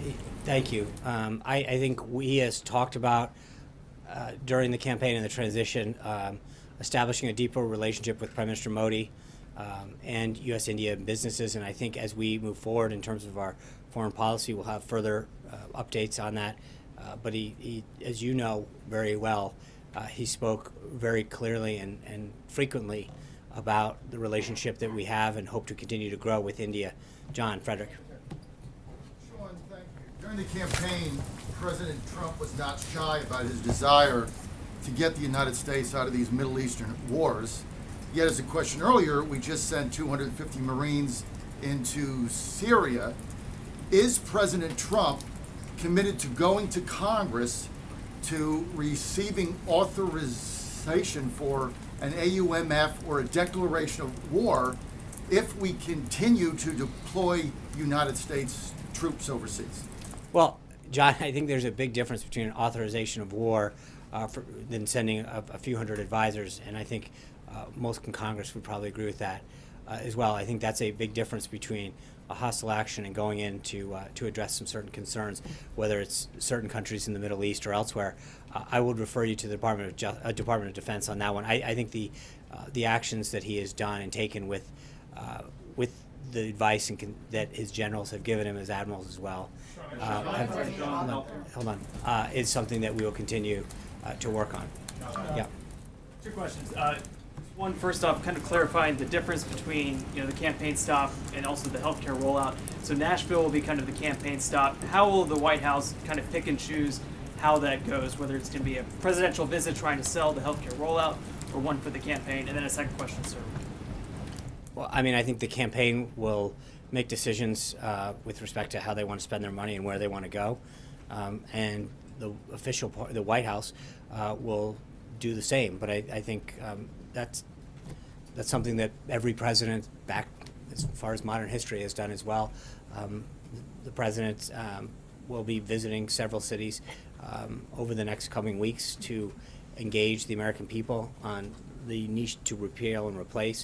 Speaker 1: Thank you. I think he has talked about during the campaign and the transition establishing a deeper relationship with Prime Minister Modi and U.S.-India businesses, and I think as we move forward in terms of our foreign policy, we'll have further updates on that. But he, as you know very well, he spoke very clearly and frequently about the relationship that we have and hope to continue to grow with India. John Frederick.
Speaker 7: Sean, thank you. During the campaign, President Trump was not shy about his desire to get the United States out of these Middle Eastern wars. Yet, as a question earlier, we just sent 250 Marines into Syria. Is President Trump committed to going to Congress to receiving authorization for an AUMF or a declaration of war if we continue to deploy United States troops overseas?
Speaker 1: Well, John, I think there's a big difference between an authorization of war than sending a few hundred advisors, and I think most in Congress would probably agree with that as well. I think that's a big difference between a hostile action and going in to address some certain concerns, whether it's certain countries in the Middle East or elsewhere. I would refer you to the Department of Defense on that one. I think the actions that he has done and taken with the advice that his generals have given him as admirals as well, is something that we will continue to work on. Yeah.
Speaker 8: Two questions. One, first off, kind of clarifying the difference between the campaign stop and also the healthcare rollout. So Nashville will be kind of the campaign stop. How will the White House kind of pick and choose how that goes, whether it's going to be a presidential visit trying to sell the healthcare rollout or one for the campaign? And then a second question, sir.
Speaker 1: Well, I mean, I think the campaign will make decisions with respect to how they want to spend their money and where they want to go. And the official part, the White House, will do the same. But I think that's something that every president back as far as modern history has done as well. The president will be visiting several cities over the next coming weeks to engage the American people on the need to repeal and replace